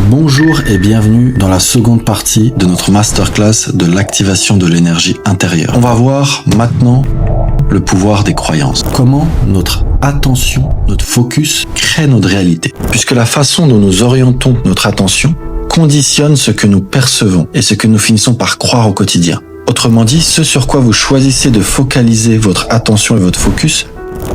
Bonjour et bienvenue dans la seconde partie de notre masterclass de l'activation de l'énergie intérieure. On va voir maintenant le pouvoir des croyances. Comment notre attention, notre focus crée notre réalité. Puisque la façon dont nous orientons notre attention conditionne ce que nous percevons et ce que nous finissons par croire au quotidien. Autrement dit, ce sur quoi vous choisissez de focaliser votre attention et votre focus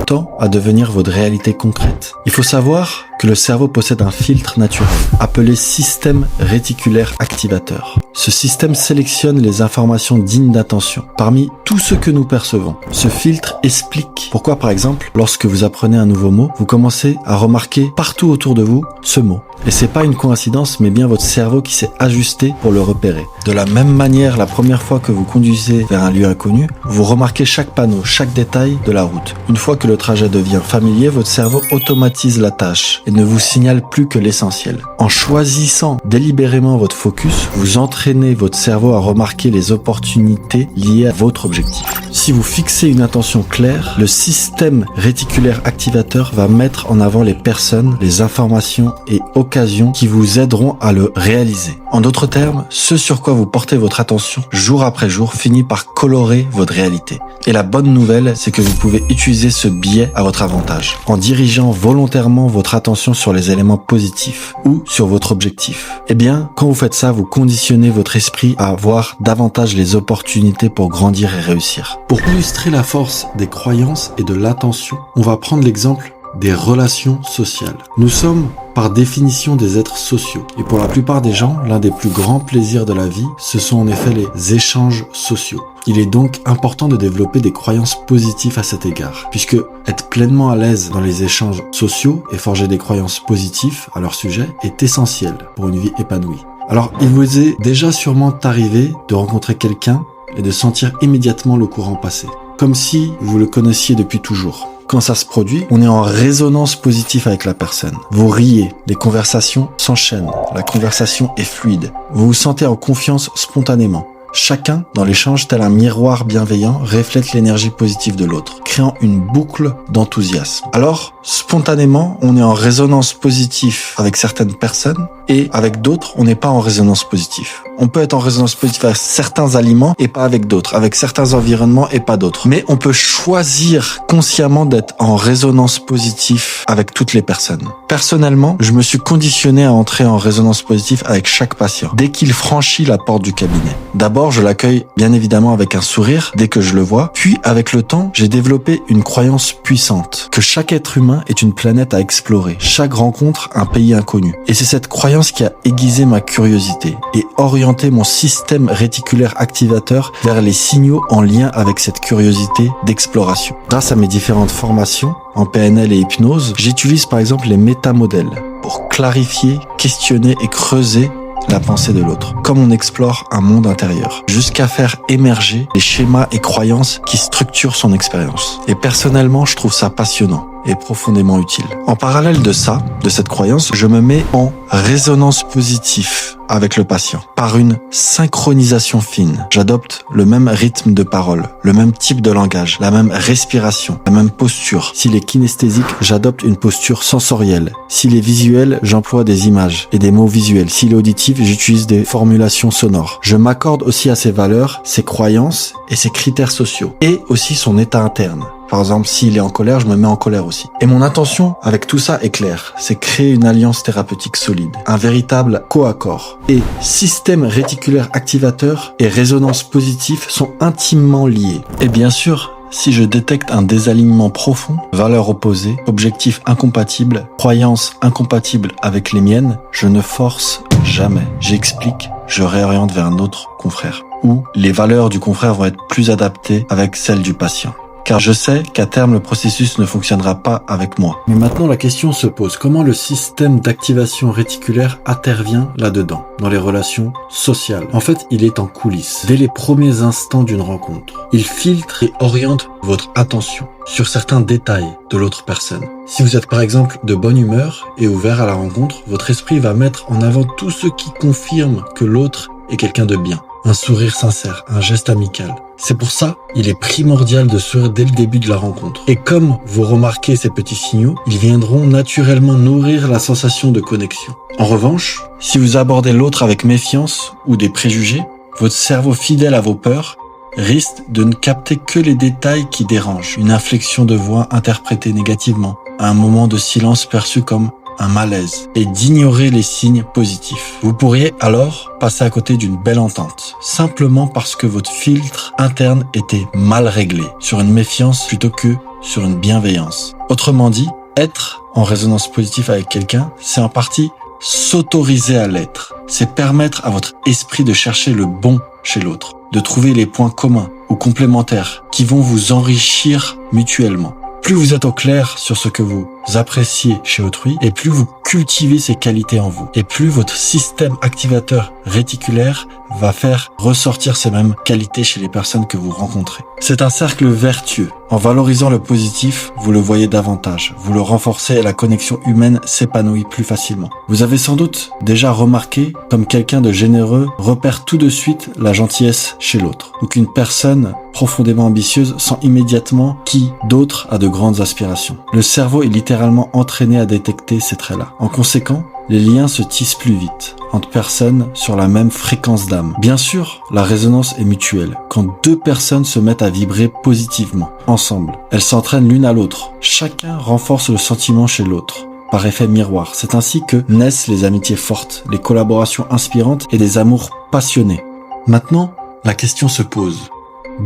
tend à devenir votre réalité concrète. Il faut savoir que le cerveau possède un filtre naturel, appelé système réticulaire activateur. Ce système sélectionne les informations dignes d'attention parmi tout ce que nous percevons. Ce filtre explique pourquoi, par exemple, lorsque vous apprenez un nouveau mot, vous commencez à remarquer partout autour de vous ce mot. Et c'est pas une coïncidence, mais bien votre cerveau qui s'est ajusté pour le repérer. De la même manière, la première fois que vous conduisez vers un lieu inconnu, vous remarquez chaque panneau, chaque détail de la route. Une fois que le trajet devient familier, votre cerveau automatise la tâche et ne vous signale plus que l'essentiel. En choisissant délibérément votre focus, vous entraînez votre cerveau à remarquer les opportunités liées à votre objectif. Si vous fixez une attention claire, le système réticulaire activateur va mettre en avant les personnes, les informations et occasions qui vous aideront à le réaliser. En d'autres termes, ce sur quoi vous portez votre attention jour après jour finit par colorer votre réalité. Et la bonne nouvelle, c'est que vous pouvez utiliser ce biais à votre avantage, en dirigeant volontairement votre attention sur les éléments positifs ou sur votre objectif. Eh bien, quand vous faites ça, vous conditionnez votre esprit à voir davantage les opportunités pour grandir et réussir. Pour illustrer la force des croyances et de l'attention, on va prendre l'exemple des relations sociales. Nous sommes par définition des êtres sociaux. Et pour la plupart des gens, l'un des plus grands plaisirs de la vie, ce sont en effet les échanges sociaux. Il est donc important de développer des croyances positives à cet égard, puisque être pleinement à l'aise dans les échanges sociaux et forger des croyances positives à leur sujet est essentiel pour une vie épanouie. Alors, il vous est déjà sûrement arrivé de rencontrer quelqu'un et de sentir immédiatement le courant passer, comme si vous le connaissiez depuis toujours. Quand ça se produit, on est en résonance positive avec la personne. Vous riez, les conversations s'enchaînent, la conversation est fluide. Vous vous sentez en confiance spontanément. Chacun, dans l'échange, tel un miroir bienveillant, reflète l'énergie positive de l'autre, créant une boucle d'enthousiasme. Alors, spontanément, on est en résonance positive avec certaines personnes et avec d'autres, on n'est pas en résonance positive. On peut être en résonance positive avec certains aliments et pas avec d'autres, avec certains environnements et pas d'autres. Mais on peut choisir consciemment d'être en résonance positive avec toutes les personnes. Personnellement, je me suis conditionné à entrer en résonance positive avec chaque patient, dès qu'il franchit la porte du cabinet. D'abord, je l'accueille bien évidemment avec un sourire dès que je le vois. Puis, avec le temps, j'ai développé une croyance puissante que chaque être humain est une planète à explorer, chaque rencontre un pays inconnu. Et c'est cette croyance qui a aiguisé ma curiosité et orienté mon système réticulaire activateur vers les signaux en lien avec cette curiosité d'exploration. Grâce à mes différentes formations en PNL et hypnose, j'utilise par exemple les métamodèles pour clarifier, questionner et creuser la pensée de l'autre, comme on explore un monde intérieur, jusqu'à faire émerger les schémas et croyances qui structurent son expérience. Et personnellement, je trouve ça passionnant et profondément utile. En parallèle de ça, de cette croyance, je me mets en résonance positive avec le patient, par une synchronisation fine. J'adopte le même rythme de parole, le même type de langage, la même respiration, la même posture. S'il est kinesthésique, j'adopte une posture sensorielle. S'il est visuel, j'emploie des images et des mots visuels. S'il est auditif, j'utilise des formulations sonores. Je m'accorde aussi à ses valeurs, ses croyances et ses critères sociaux, et aussi son état interne. Par exemple, s'il est en colère, je me mets en colère aussi. Et mon intention avec tout ça est claire, c'est créer une alliance thérapeutique solide, un véritable co-accord. Et système réticulaire activateur et résonance positive sont intimement liés. Et bien sûr, si je détecte un désalignement profond, valeurs opposées, objectifs incompatibles, croyances incompatibles avec les miennes, je ne force jamais. J'explique, je réoriente vers un autre confrère. Ou les valeurs du confrère vont être plus adaptées avec celles du patient. Car je sais qu'à terme, le processus ne fonctionnera pas avec moi. Mais maintenant, la question se pose. Comment le système d'activation réticulaire intervient là-dedans, dans les relations sociales? En fait, il est en coulisses, dès les premiers instants d'une rencontre. Il filtre et oriente votre attention sur certains détails de l'autre personne. Si vous êtes par exemple de bonne humeur et ouvert à la rencontre, votre esprit va mettre en avant tout ce qui confirme que l'autre est quelqu'un de bien. un sourire sincère, un geste amical. C'est pour ça, il est primordial de sourire dès le début de la rencontre. Et comme vous remarquez ces petits signaux, ils viendront naturellement nourrir la sensation de connexion. En revanche, si vous abordez l'autre avec méfiance ou des préjugés, votre cerveau fidèle à vos peurs risque de ne capter que les détails qui dérangent. Une inflexion de voix interprétée négativement, un moment de silence perçu comme un malaise, et d'ignorer les signes positifs. Vous pourriez alors passer à côté d'une belle entente, simplement parce que votre filtre interne était mal réglé, sur une méfiance plutôt que sur une bienveillance. Autrement dit, être en résonance positive avec quelqu'un, c'est en partie s'autoriser à l'être. C'est permettre à votre esprit de chercher le bon chez l'autre, de trouver les points communs ou complémentaires qui vont vous enrichir mutuellement. Plus vous êtes au clair sur ce que vous appréciez chez autrui, et plus vous cultivez ces qualités en vous, et plus votre système activateur réticulaire va faire ressortir ces mêmes qualités chez les personnes que vous rencontrez. C'est un cercle vertueux. En valorisant le positif, vous le voyez davantage, vous le renforcez et la connexion humaine s'épanouit plus facilement. Vous avez sans doute déjà remarqué comme quelqu'un de généreux repère tout de suite la gentillesse chez l'autre, ou qu'une personne profondément ambitieuse sent immédiatement qui d'autre a de grandes aspirations. Le cerveau est littéralement entraîné à détecter ces traits-là. En conséquent, les liens se tissent plus vite entre personnes sur la même fréquence d'âme. Bien sûr, la résonance est mutuelle. Quand deux personnes se mettent à vibrer positivement, ensemble, elles s'entraînent l'une à l'autre. Chacun renforce le sentiment chez l'autre, par effet miroir. C'est ainsi que naissent les amitiés fortes, les collaborations inspirantes et des amours passionnés. Maintenant, la question se pose.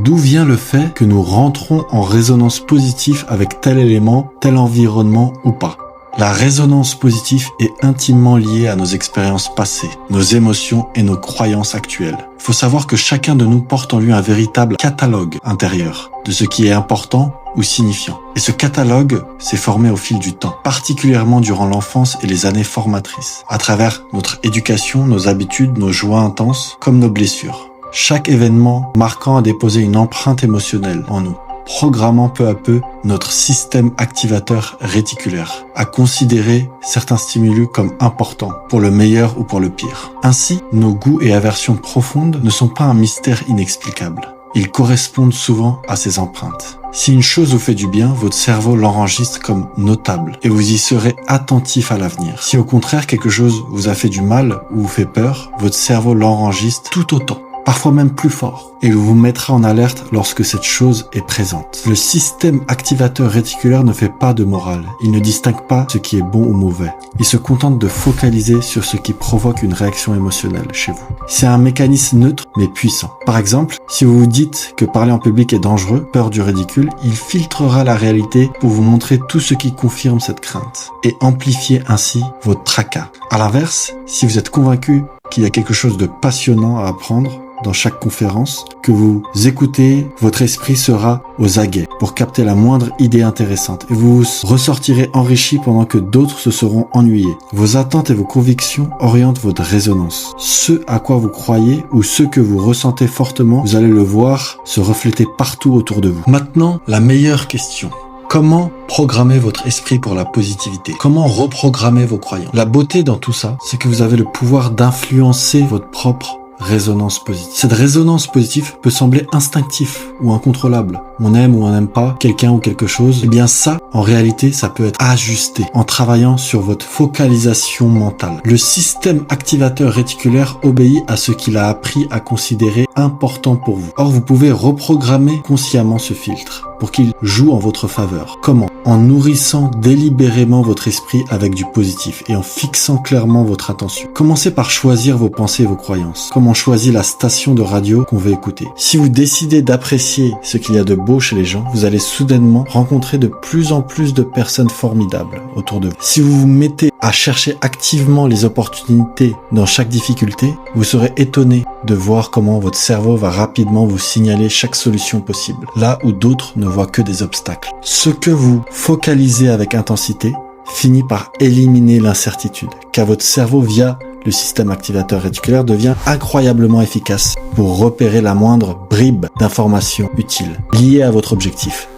D'où vient le fait que nous rentrons en résonance positive avec tel élément, tel environnement ou pas? La résonance positive est intimement liée à nos expériences passées, nos émotions et nos croyances actuelles. Il faut savoir que chacun de nous porte en lui un véritable catalogue intérieur de ce qui est important ou signifiant. Et ce catalogue s'est formé au fil du temps, particulièrement durant l'enfance et les années formatrices, à travers notre éducation, nos habitudes, nos joies intenses, comme nos blessures. Chaque événement marquant a déposé une empreinte émotionnelle en nous, programmant peu à peu notre système activateur réticulaire à considérer certains stimulus comme importants, pour le meilleur ou pour le pire. Ainsi, nos goûts et aversions profondes ne sont pas un mystère inexplicable. Ils correspondent souvent à ces empreintes. Si une chose vous fait du bien, votre cerveau l'enregistre comme notable et vous y serez attentif à l'avenir. Si au contraire quelque chose vous a fait du mal ou vous fait peur, votre cerveau l'enregistre tout autant, parfois même plus fort, et vous mettra en alerte lorsque cette chose est présente. Le système activateur réticulaire ne fait pas de morale, il ne distingue pas ce qui est bon ou mauvais. Il se contente de focaliser sur ce qui provoque une réaction émotionnelle chez vous. C'est un mécanisme neutre mais puissant. Par exemple, si vous vous dites que parler en public est dangereux, peur du ridicule, il filtrera la réalité pour vous montrer tout ce qui confirme cette crainte et amplifier ainsi votre tracas. À l'inverse, si vous êtes convaincu qu'il y a quelque chose de passionnant à apprendre dans chaque conférence, que vous écoutez, votre esprit sera aux aguets pour capter la moindre idée intéressante et vous ressortirez enrichi pendant que d'autres se seront ennuyés. Vos attentes et vos convictions orientent votre résonance. Ce à quoi vous croyez ou ce que vous ressentez fortement, vous allez le voir se refléter partout autour de vous. Maintenant, la meilleure question. Comment programmer votre esprit pour la positivité? Comment reprogrammer vos croyances? La beauté dans tout ça, c'est que vous avez le pouvoir d'influencer votre propre résonance positive. Cette résonance positive peut sembler instinctive ou incontrôlable. On aime ou on n'aime pas quelqu'un ou quelque chose. Eh bien ça, en réalité, ça peut être ajusté en travaillant sur votre focalisation mentale. Le système activateur réticulaire obéit à ce qu'il a appris à considérer important pour vous. Or, vous pouvez reprogrammer consciemment ce filtre pour qu'il joue en votre faveur. Comment? En nourrissant délibérément votre esprit avec du positif et en fixant clairement votre attention. Commencez par choisir vos pensées et vos croyances. Comme on choisit la station de radio qu'on veut écouter. Si vous décidez d'apprécier ce qu'il y a de beau chez les gens, vous allez soudainement rencontrer de plus en plus de personnes formidables autour de vous. Si vous vous mettez à chercher activement les opportunités dans chaque difficulté, vous serez étonné de voir comment votre cerveau va rapidement vous signaler chaque solution possible, là où d'autres ne voient que des obstacles. Ce que vous focalisez avec intensité finit par éliminer l'incertitude, car votre cerveau, via le système activateur réticulaire, devient incroyablement efficace pour repérer la moindre bribe d'informations utiles liées à votre objectif.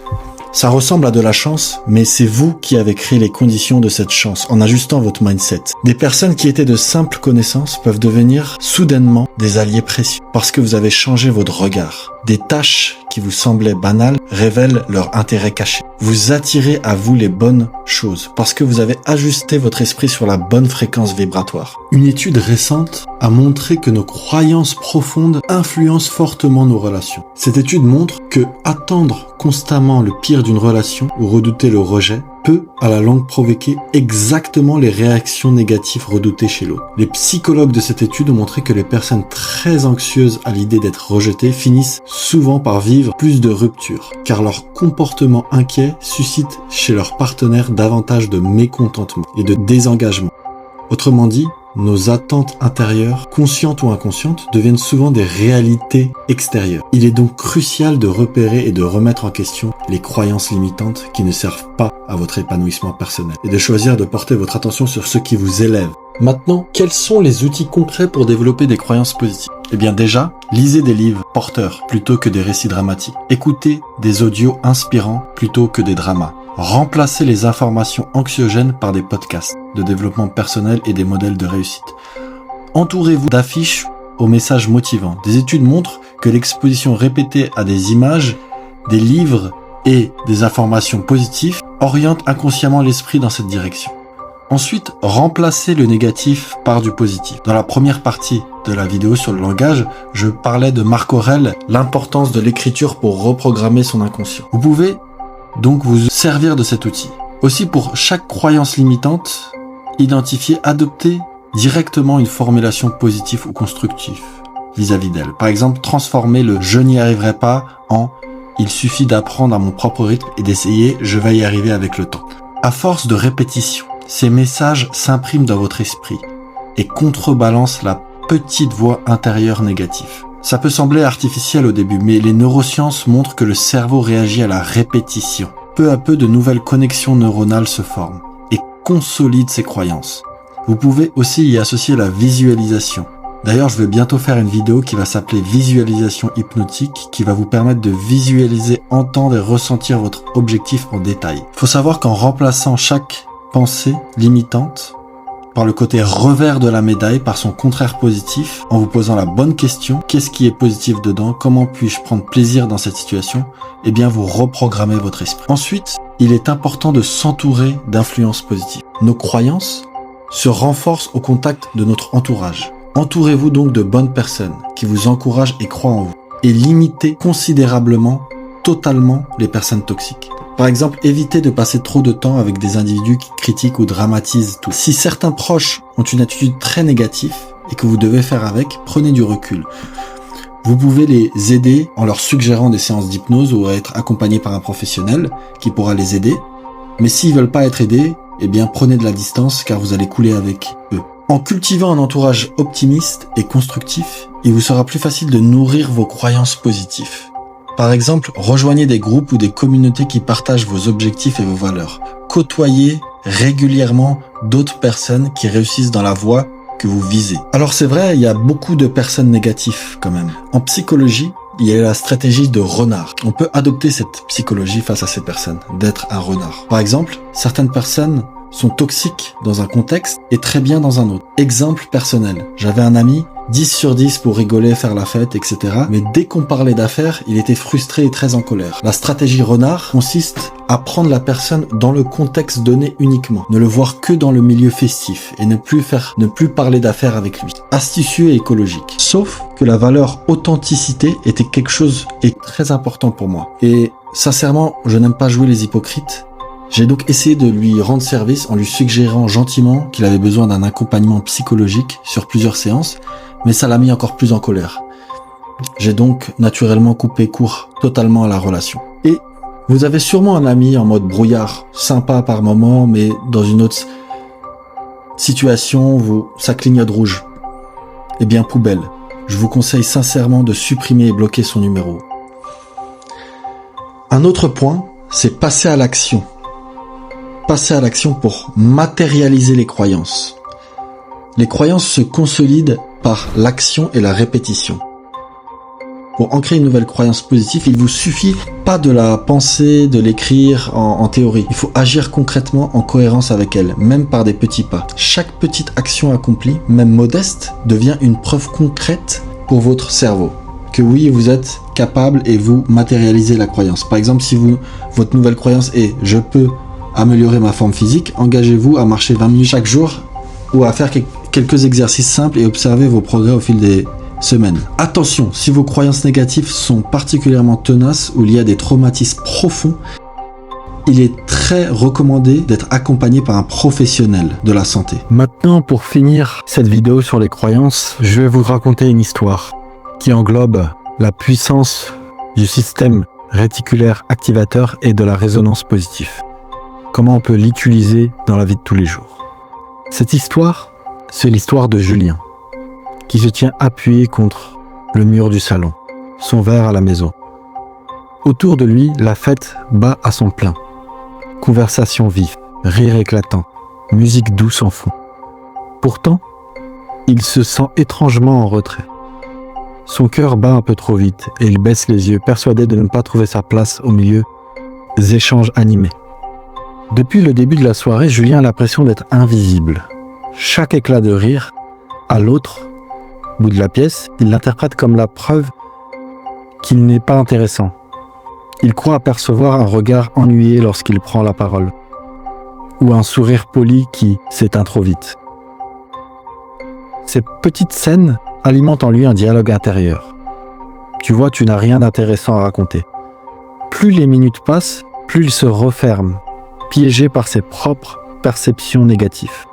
Ça ressemble à de la chance, mais c'est vous qui avez créé les conditions de cette chance en ajustant votre mindset. Des personnes qui étaient de simples connaissances peuvent devenir soudainement des alliés précieux parce que vous avez changé votre regard. Des tâches qui vous semblaient banales révèlent leur intérêt caché. Vous attirez à vous les bonnes choses parce que vous avez ajusté votre esprit sur la bonne fréquence vibratoire. Une étude récente a montré que nos croyances profondes influencent fortement nos relations. Cette étude montre que attendre constamment le pire d'une relation ou redouter le rejet peut, à la longue, provoquer exactement les réactions négatives redoutées chez l'autre. Les psychologues de cette étude ont montré que les personnes très anxieuses à l'idée d'être rejetées finissent souvent par vivre plus de ruptures, car leur comportement inquiet suscite chez leur partenaire davantage de mécontentement et de désengagement. Autrement dit, nos attentes intérieures, conscientes ou inconscientes, deviennent souvent des réalités extérieures. Il est donc crucial de repérer et de remettre en question les croyances limitantes qui ne servent pas à votre épanouissement personnel et de choisir de porter votre attention sur ce qui vous élève. Maintenant, quels sont les outils concrets pour développer des croyances positives ? Eh bien déjà, lisez des livres porteurs plutôt que des récits dramatiques. Écoutez des audios inspirants plutôt que des dramas. Remplacez les informations anxiogènes par des podcasts de développement personnel et des modèles de réussite. Entourez-vous d'affiches aux messages motivants. Des études montrent que l'exposition répétée à des images, des livres et des informations positives oriente inconsciemment l'esprit dans cette direction. Ensuite, remplacez le négatif par du positif. Dans la première partie de la vidéo sur le langage, je parlais de Marc Aurèle, l'importance de l'écriture pour reprogrammer son inconscient. Vous pouvez donc vous servir de cet outil. Aussi, pour chaque croyance limitante, identifier, adopter directement une formulation positive ou constructive vis-à-vis d'elle. Par exemple, transformer le « je n'y arriverai pas » en « il suffit d'apprendre à mon propre rythme et d'essayer, je vais y arriver avec le temps ». À force de répétition, ces messages s'impriment dans votre esprit et contrebalancent la petite voix intérieure négative. Ça peut sembler artificiel au début, mais les neurosciences montrent que le cerveau réagit à la répétition. Peu à peu, de nouvelles connexions neuronales se forment et consolident ces croyances. Vous pouvez aussi y associer la visualisation. D'ailleurs, je vais bientôt faire une vidéo qui va s'appeler visualisation hypnotique, qui va vous permettre de visualiser, entendre et ressentir votre objectif en détail. Il faut savoir qu'en remplaçant chaque pensée limitante par le côté revers de la médaille, par son contraire positif, en vous posant la bonne question, qu'est-ce qui est positif dedans, comment puis-je prendre plaisir dans cette situation, eh bien vous reprogrammez votre esprit. Ensuite, il est important de s'entourer d'influences positives. Nos croyances se renforcent au contact de notre entourage. Entourez-vous donc de bonnes personnes qui vous encouragent et croient en vous. Et limitez considérablement, totalement les personnes toxiques. Par exemple, évitez de passer trop de temps avec des individus qui critiquent ou dramatisent tout. Si certains proches ont une attitude très négative et que vous devez faire avec, prenez du recul. Vous pouvez les aider en leur suggérant des séances d'hypnose ou être accompagné par un professionnel qui pourra les aider. Mais s'ils veulent pas être aidés, eh bien prenez de la distance car vous allez couler avec eux. En cultivant un entourage optimiste et constructif, il vous sera plus facile de nourrir vos croyances positives. Par exemple, rejoignez des groupes ou des communautés qui partagent vos objectifs et vos valeurs. Côtoyez régulièrement d'autres personnes qui réussissent dans la voie que vous visez. Alors c'est vrai, il y a beaucoup de personnes négatives quand même. En psychologie, il y a la stratégie de renard. On peut adopter cette psychologie face à ces personnes, d'être un renard. Par exemple, certaines personnes sont toxiques dans un contexte et très bien dans un autre. Exemple personnel. J'avais un ami, 10 sur 10 pour rigoler, faire la fête, etc. Mais dès qu'on parlait d'affaires, il était frustré et très en colère. La stratégie renard consiste à prendre la personne dans le contexte donné uniquement. Ne le voir que dans le milieu festif et ne plus parler d'affaires avec lui. Astucieux et écologique. Sauf que la valeur authenticité était quelque chose de très important pour moi. Et sincèrement, je n'aime pas jouer les hypocrites. J'ai donc essayé de lui rendre service en lui suggérant gentiment qu'il avait besoin d'un accompagnement psychologique sur plusieurs séances, mais ça l'a mis encore plus en colère. J'ai donc naturellement coupé court totalement à la relation. Et vous avez sûrement un ami en mode brouillard, sympa par moment, mais dans une autre situation, ça clignote rouge. Eh bien, poubelle. Je vous conseille sincèrement de supprimer et bloquer son numéro. Un autre point, c'est passer à l'action. Passer à l'action pour matérialiser les croyances. Les croyances se consolident par l'action et la répétition. Pour ancrer une nouvelle croyance positive, il vous suffit pas de la penser, de l'écrire en théorie. Il faut agir concrètement en cohérence avec elle, même par des petits pas. Chaque petite action accomplie, même modeste, devient une preuve concrète pour votre cerveau que oui, vous êtes capable et vous matérialisez la croyance. Par exemple, si votre nouvelle croyance est « je peux améliorer ma forme physique », engagez-vous à marcher 20 minutes chaque jour ou à faire quelques exercices simples et observez vos progrès au fil des semaines. Attention, si vos croyances négatives sont particulièrement tenaces ou liées à des traumatismes profonds, il est très recommandé d'être accompagné par un professionnel de la santé. Maintenant, pour finir cette vidéo sur les croyances, je vais vous raconter une histoire qui englobe la puissance du système réticulaire activateur et de la résonance positive. Comment on peut l'utiliser dans la vie de tous les jours. Cette histoire, c'est l'histoire de Julien, qui se tient appuyé contre le mur du salon, son verre à la maison. Autour de lui, la fête bat à son plein. Conversation vive, rire éclatant, musique douce en fond. Pourtant, il se sent étrangement en retrait. Son cœur bat un peu trop vite et il baisse les yeux, persuadé de ne pas trouver sa place au milieu des échanges animés. Depuis le début de la soirée, Julien a l'impression d'être invisible. Chaque éclat de rire, à l'autre bout de la pièce, il l'interprète comme la preuve qu'il n'est pas intéressant. Il croit apercevoir un regard ennuyé lorsqu'il prend la parole, ou un sourire poli qui s'éteint trop vite. Ces petites scènes alimentent en lui un dialogue intérieur. Tu vois, tu n'as rien d'intéressant à raconter. Plus les minutes passent, plus il se referme, piégé par ses propres perceptions négatives.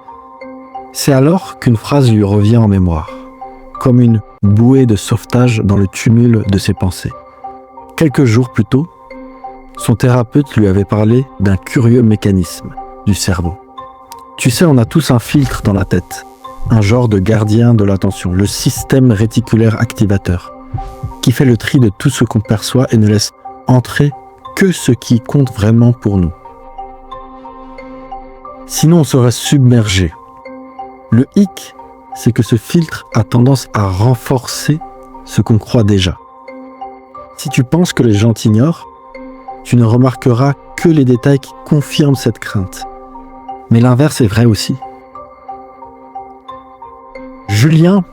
C'est alors qu'une phrase lui revient en mémoire, comme une bouée de sauvetage dans le tumulte de ses pensées. Quelques jours plus tôt, son thérapeute lui avait parlé d'un curieux mécanisme du cerveau. Tu sais, on a tous un filtre dans la tête, un genre de gardien de l'attention, le système réticulaire activateur, qui fait le tri de tout ce qu'on perçoit et ne laisse entrer que ce qui compte vraiment pour nous. Sinon, on serait submergé. Le hic, c'est que ce filtre a tendance à renforcer ce qu'on croit déjà. Si tu penses que les gens t'ignorent, tu ne remarqueras que les détails qui confirment cette crainte. Mais l'inverse est vrai aussi. Julien,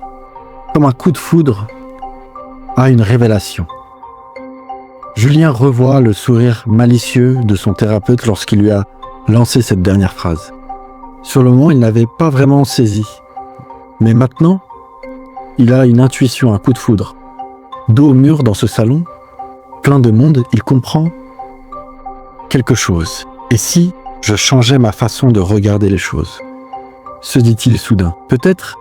comme un coup de foudre, a une révélation. Julien revoit le sourire malicieux de son thérapeute lorsqu'il lui a lancé cette dernière phrase. Sur le moment, il n'avait pas vraiment saisi. Mais maintenant, il a une intuition, un coup de foudre. Dos au mur dans ce salon, plein de monde, il comprend quelque chose. Et si je changeais ma façon de regarder les choses? Se dit-il soudain. Peut-être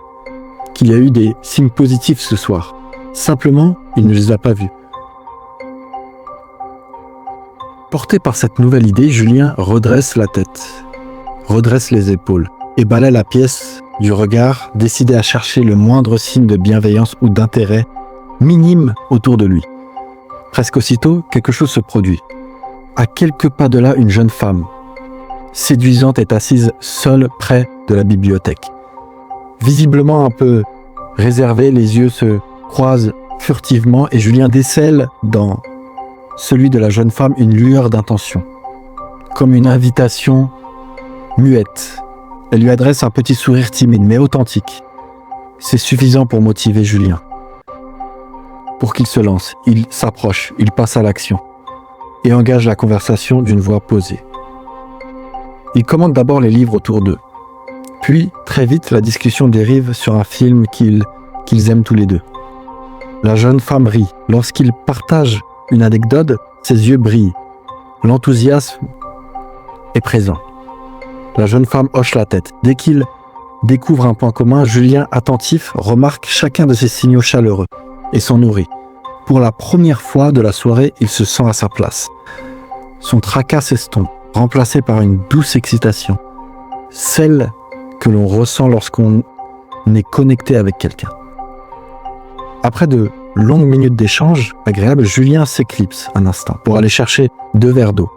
qu'il y a eu des signes positifs ce soir. Simplement, il ne les a pas vus. Porté par cette nouvelle idée, Julien redresse la tête, redresse les épaules et balaie la pièce du regard, décidé à chercher le moindre signe de bienveillance ou d'intérêt minime autour de lui. Presque aussitôt, quelque chose se produit. À quelques pas de là, une jeune femme, séduisante, est assise seule près de la bibliothèque. Visiblement un peu réservée, les yeux se croisent furtivement et Julien décèle dans celui de la jeune femme une lueur d'intention, comme une invitation muette. Elle lui adresse un petit sourire timide mais authentique. C'est suffisant pour motiver Julien. Pour qu'il se lance, il s'approche, il passe à l'action et engage la conversation d'une voix posée. Il commande d'abord les livres autour d'eux. Puis, très vite, la discussion dérive sur un film qu'ils aiment tous les deux. La jeune femme rit. Lorsqu'il partage une anecdote, ses yeux brillent. L'enthousiasme est présent. La jeune femme hoche la tête. Dès qu'il découvre un point commun, Julien, attentif, remarque chacun de ces signaux chaleureux et s'en nourrit. Pour la première fois de la soirée, il se sent à sa place. Son tracas s'estompe, remplacé par une douce excitation, celle que l'on ressent lorsqu'on est connecté avec quelqu'un. Après de longues minutes d'échange agréables, Julien s'éclipse un instant pour aller chercher 2 verres d'eau.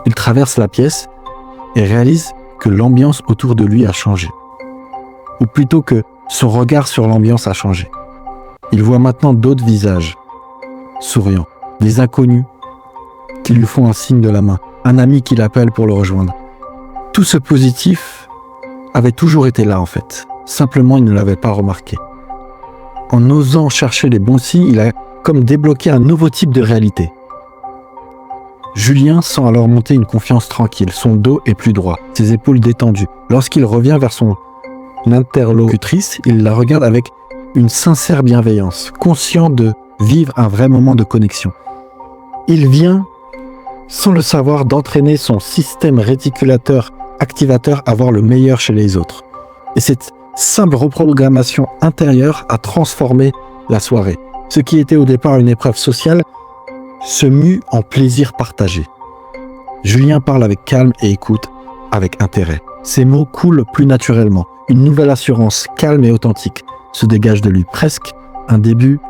Il traverse la pièce et réalise que l'ambiance autour de lui a changé. Ou plutôt que son regard sur l'ambiance a changé. Il voit maintenant d'autres visages, souriant. Des inconnus qui lui font un signe de la main. Un ami qui l'appelle pour le rejoindre. Tout ce positif avait toujours été là en fait. Simplement, il ne l'avait pas remarqué. En osant chercher les bons signes, il a comme débloqué un nouveau type de réalité. Julien sent alors monter une confiance tranquille. Son dos est plus droit, ses épaules détendues. Lorsqu'il revient vers son interlocutrice, il la regarde avec une sincère bienveillance, conscient de vivre un vrai moment de connexion. Il vient, sans le savoir, d'entraîner son système réticulateur activateur à voir le meilleur chez les autres. Et cette simple reprogrammation intérieure a transformé la soirée. Ce qui était au départ une épreuve sociale se mue en plaisir partagé. Julien parle avec calme et écoute avec intérêt. Ses mots coulent plus naturellement. Une nouvelle assurance calme et authentique se dégage de lui, presque un début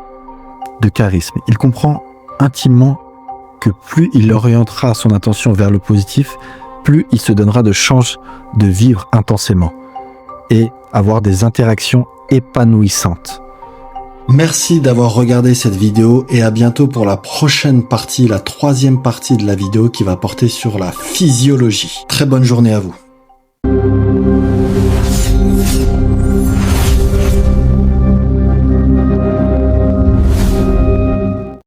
de charisme. Il comprend intimement que plus il orientera son attention vers le positif, plus il se donnera de chance de vivre intensément et avoir des interactions épanouissantes. Merci d'avoir regardé cette vidéo et à bientôt pour la prochaine partie, la 3e partie de la vidéo qui va porter sur la physiologie. Très bonne journée à vous.